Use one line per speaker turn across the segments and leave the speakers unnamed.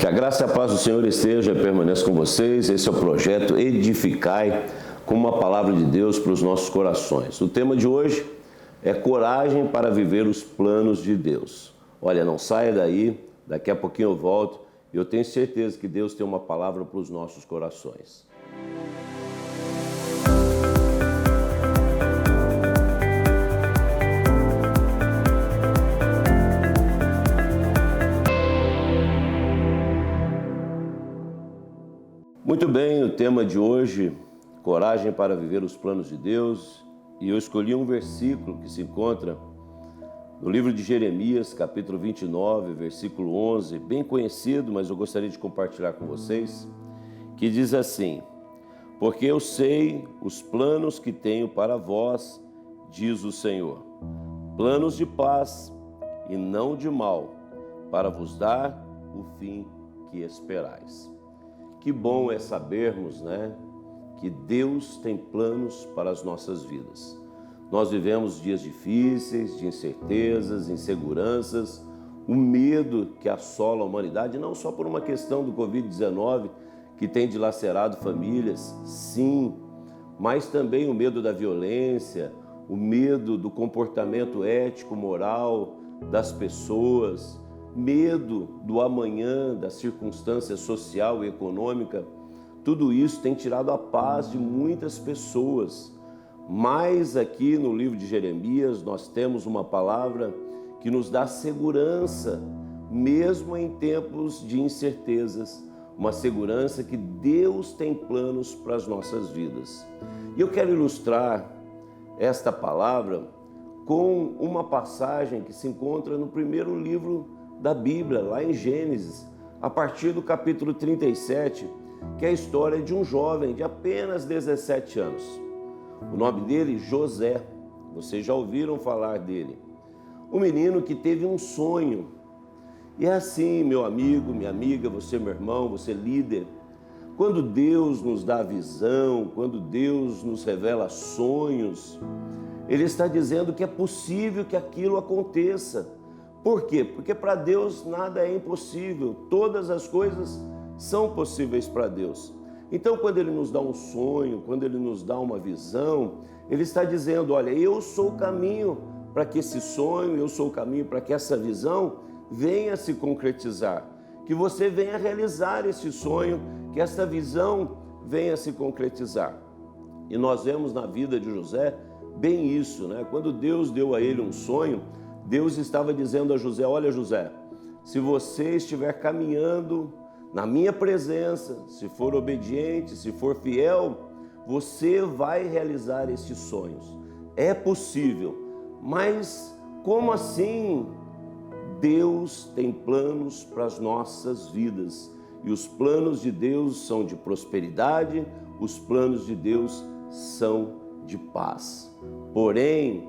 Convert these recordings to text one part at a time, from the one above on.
Que a graça e a paz do Senhor esteja e permaneça com vocês. Esse é o projeto Edificai, com uma palavra de Deus para os nossos corações. O tema de hoje é coragem para viver os planos de Deus. Olha, não saia daí, daqui a pouquinho eu volto e eu tenho certeza que Deus tem uma palavra para os nossos corações. Muito bem, o tema de hoje, coragem para viver os planos de Deus, e eu escolhi um versículo que se encontra no livro de Jeremias, capítulo 29, versículo 11, bem conhecido, mas eu gostaria de compartilhar com vocês, que diz assim: porque eu sei os planos que tenho para vós, diz o Senhor, planos de paz e não de mal, para vos dar o fim que esperais. Que bom é sabermos, que Deus tem planos para as nossas vidas. Nós vivemos dias difíceis, de incertezas, inseguranças, o medo que assola a humanidade, não só por uma questão do Covid-19, que tem dilacerado famílias, sim, mas também o medo da violência, o medo do comportamento ético, moral das pessoas, medo do amanhã, da circunstância social e econômica. Tudo isso tem tirado a paz de muitas pessoas. Mas aqui no livro de Jeremias nós temos uma palavra que nos dá segurança, mesmo em tempos de incertezas, uma segurança que Deus tem planos para as nossas vidas. E eu quero ilustrar esta palavra com uma passagem que se encontra no primeiro livro da Bíblia, lá em Gênesis, a partir do capítulo 37, que é a história de um jovem de apenas 17 anos. O nome dele, José. Vocês já ouviram falar dele. Um menino que teve um sonho. E é assim, meu amigo, minha amiga, você meu irmão, você líder, quando Deus nos dá visão, quando Deus nos revela sonhos, Ele está dizendo que é possível que aquilo aconteça. Por quê? Porque para Deus nada é impossível, todas as coisas são possíveis para Deus. Então, quando Ele nos dá um sonho, quando Ele nos dá uma visão, Ele está dizendo, olha, eu sou o caminho para que esse sonho, eu sou o caminho para que essa visão venha se concretizar, que você venha realizar esse sonho, que essa visão venha se concretizar. E nós vemos na vida de José bem isso, Quando Deus deu a ele um sonho, Deus estava dizendo a José, olha José, se você estiver caminhando na minha presença, se for obediente, se for fiel, você vai realizar esses sonhos. É possível, mas como assim? Deus tem planos para as nossas vidas e os planos de Deus são de prosperidade, os planos de Deus são de paz. Porém,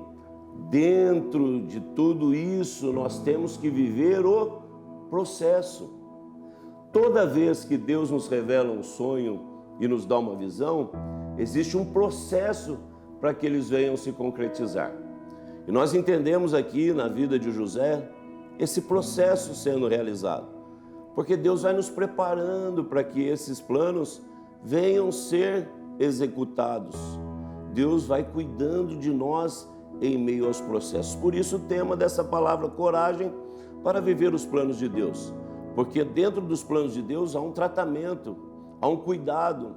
dentro de tudo isso, nós temos que viver o processo. Toda vez que Deus nos revela um sonho e nos dá uma visão, existe um processo para que eles venham se concretizar. E nós entendemos aqui na vida de José esse processo sendo realizado, porque Deus vai nos preparando para que esses planos venham ser executados. Deus vai cuidando de nós em meio aos processos. Por isso o tema dessa palavra, coragem para viver os planos de Deus. Porque dentro dos planos de Deus há um tratamento, há um cuidado,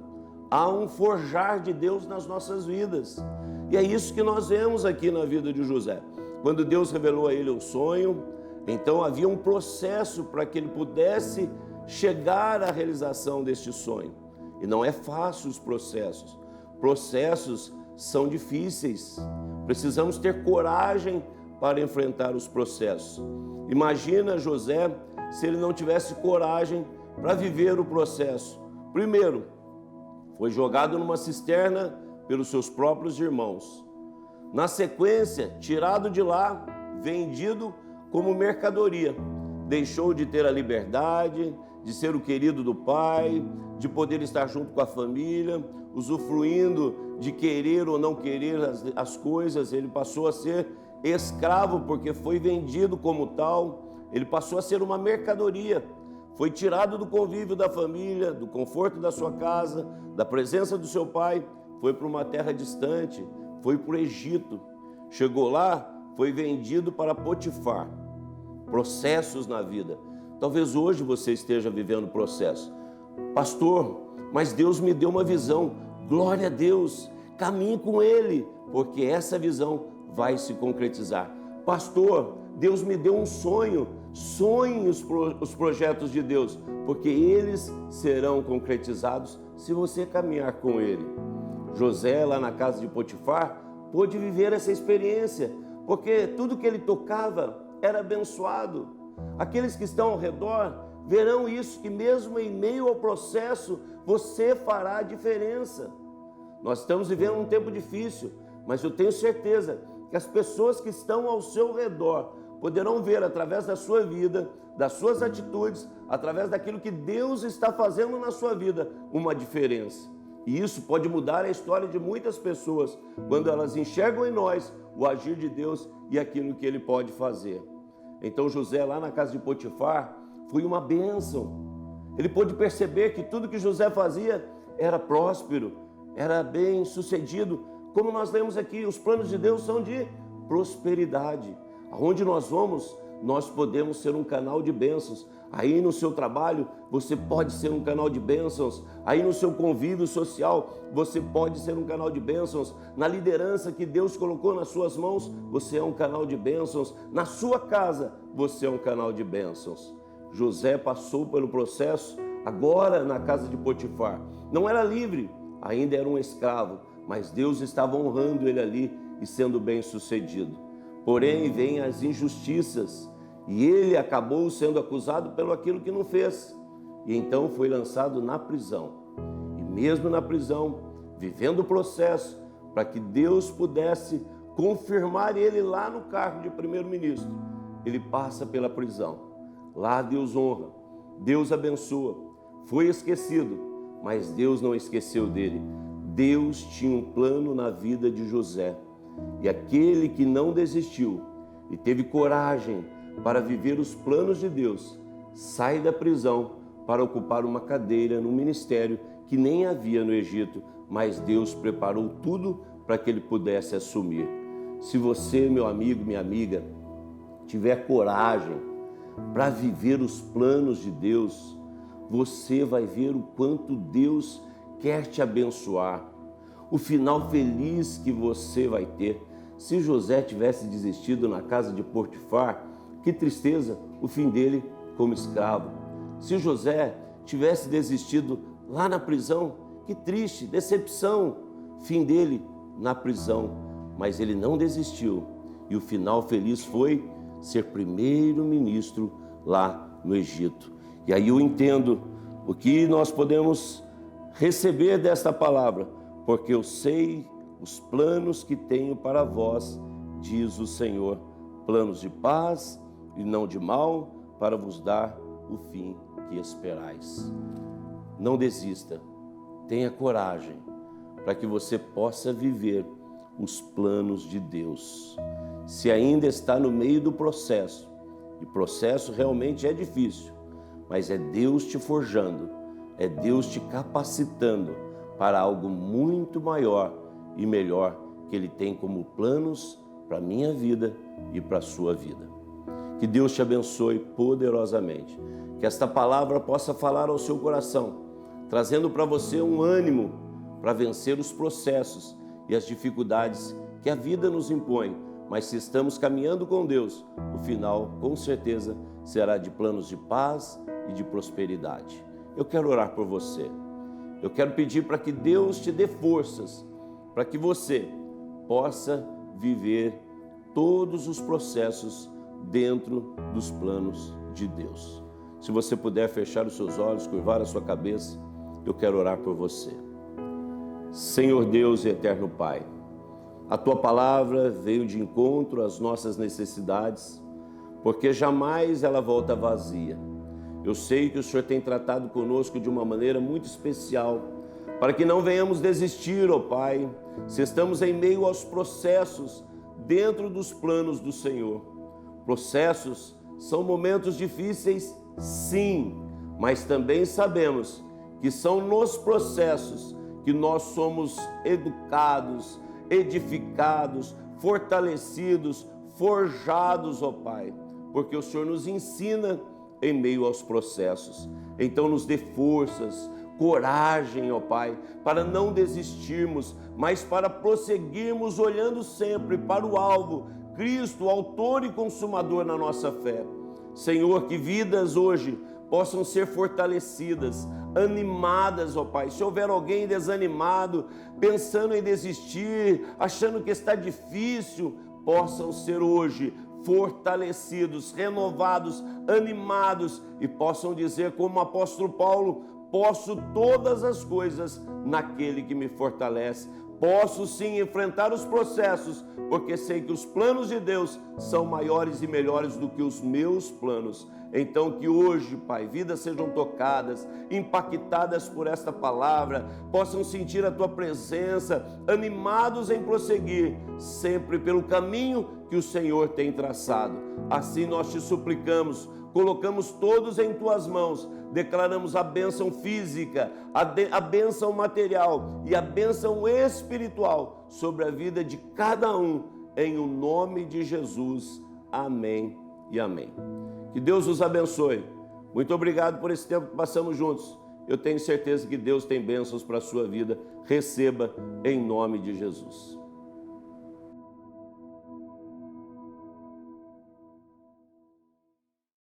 há um forjar de Deus nas nossas vidas. E é isso que nós vemos aqui na vida de José. Quando Deus revelou a ele um sonho, então havia um processo para que ele pudesse chegar à realização deste sonho. E não é fácil os processos. Processos são difíceis. Precisamos ter coragem para enfrentar os processos. Imagina José se ele não tivesse coragem para viver o processo. Primeiro, foi jogado numa cisterna pelos seus próprios irmãos. Na sequência, tirado de lá, vendido como mercadoria. Deixou de ter a liberdade, de ser o querido do pai, de poder estar junto com a família, usufruindo de querer ou não querer as coisas. Ele passou a ser escravo porque foi vendido como tal, ele passou a ser uma mercadoria. foi tirado do convívio da família, do conforto da sua casa, da presença do seu pai, foi para uma terra distante, foi para o Egito. Chegou lá, foi vendido para Potifar. Processos na vida. Talvez hoje você esteja vivendo processo. Pastor, mas Deus me deu uma visão. Glória a Deus, caminhe com Ele, porque essa visão vai se concretizar. Pastor, Deus me deu um sonho. Sonhe os projetos de Deus, porque eles serão concretizados se você caminhar com Ele. José, lá na casa de Potifar, pôde viver essa experiência, porque tudo que ele tocava era abençoado. Aqueles que estão ao redor verão isso, que mesmo em meio ao processo, você fará a diferença. Nós estamos vivendo um tempo difícil, mas eu tenho certeza que as pessoas que estão ao seu redor poderão ver através da sua vida, das suas atitudes, através daquilo que Deus está fazendo na sua vida, uma diferença. E isso pode mudar a história de muitas pessoas, quando elas enxergam em nós o agir de Deus e aquilo que Ele pode fazer. Então José, lá na casa de Potifar, foi uma bênção. Ele pôde perceber que tudo que José fazia era próspero, era bem sucedido. Como nós lemos aqui, os planos de Deus são de prosperidade. Aonde nós vamos, nós podemos ser um canal de bênçãos. Aí no seu trabalho, você pode ser um canal de bênçãos. Aí no seu convívio social, você pode ser um canal de bênçãos. Na liderança que Deus colocou nas suas mãos, você é um canal de bênçãos. Na sua casa, você é um canal de bênçãos. José passou pelo processo, agora na casa de Potifar. Não era livre, ainda era um escravo, mas Deus estava honrando ele ali e sendo bem sucedido. Porém, vêm as injustiças e ele acabou sendo acusado pelo aquilo que não fez. E então foi lançado na prisão. E mesmo na prisão, vivendo o processo, para que Deus pudesse confirmar ele lá no cargo de primeiro-ministro, ele passa pela prisão. Lá Deus honra, Deus abençoa. Foi esquecido, mas Deus não esqueceu dele. Deus tinha um plano na vida de José. E aquele que não desistiu e teve coragem para viver os planos de Deus, sai da prisão para ocupar uma cadeira no ministério que nem havia no Egito, mas Deus preparou tudo para que ele pudesse assumir. Se você, meu amigo, minha amiga, tiver coragem para viver os planos de Deus, você vai ver o quanto Deus quer te abençoar, o final feliz que você vai ter. Se José tivesse desistido na casa de Potifar, que tristeza, o fim dele como escravo. Se José tivesse desistido lá na prisão, que triste, decepção, fim dele na prisão. Mas ele não desistiu e o final feliz foi ser primeiro-ministro lá no Egito. E aí eu entendo o que nós podemos receber desta palavra, porque eu sei os planos que tenho para vós, diz o Senhor, planos de paz e não de mal, para vos dar o fim que esperais. Não desista, tenha coragem, para que você possa viver os planos de Deus. Se ainda está no meio do processo, e processo realmente é difícil, mas é Deus te forjando, é Deus te capacitando para algo muito maior e melhor que Ele tem como planos para a minha vida e para a sua vida. Que Deus te abençoe poderosamente, que esta palavra possa falar ao seu coração, trazendo para você um ânimo para vencer os processos e as dificuldades que a vida nos impõe. Mas se estamos caminhando com Deus, o final, com certeza, será de planos de paz e de prosperidade. Eu quero orar por você. Eu quero pedir para que Deus te dê forças, para que você possa viver todos os processos dentro dos planos de Deus. Se você puder fechar os seus olhos, curvar a sua cabeça, eu quero orar por você. Senhor Deus e eterno Pai, a Tua palavra veio de encontro às nossas necessidades, porque jamais ela volta vazia. Eu sei que o Senhor tem tratado conosco de uma maneira muito especial, para que não venhamos desistir, ó Pai, se estamos em meio aos processos dentro dos planos do Senhor. Processos são momentos difíceis, sim, mas também sabemos que são nos processos que nós somos educados, edificados, fortalecidos, forjados, ó Pai, porque o Senhor nos ensina em meio aos processos. Então nos dê forças, coragem, ó Pai, para não desistirmos, mas para prosseguirmos olhando sempre para o alvo, Cristo, autor e consumador na nossa fé. Senhor, que vidas hoje possam ser fortalecidas, animadas, ó Pai. Se houver alguém desanimado, pensando em desistir, achando que está difícil, possam ser hoje fortalecidos, renovados, animados e possam dizer como o apóstolo Paulo: posso todas as coisas naquele que me fortalece. Posso sim enfrentar os processos, porque sei que os planos de Deus são maiores e melhores do que os meus planos. Então que hoje, Pai, vidas sejam tocadas, impactadas por esta palavra, possam sentir a Tua presença, animados em prosseguir, sempre pelo caminho que o Senhor tem traçado. Assim nós te suplicamos, colocamos todos em Tuas mãos, declaramos a bênção física, a bênção material e a bênção espiritual sobre a vida de cada um, em o nome de Jesus. Amém e amém. Que Deus os abençoe. Muito obrigado por esse tempo que passamos juntos. Eu tenho certeza que Deus tem bênçãos para a sua vida. Receba em nome de Jesus.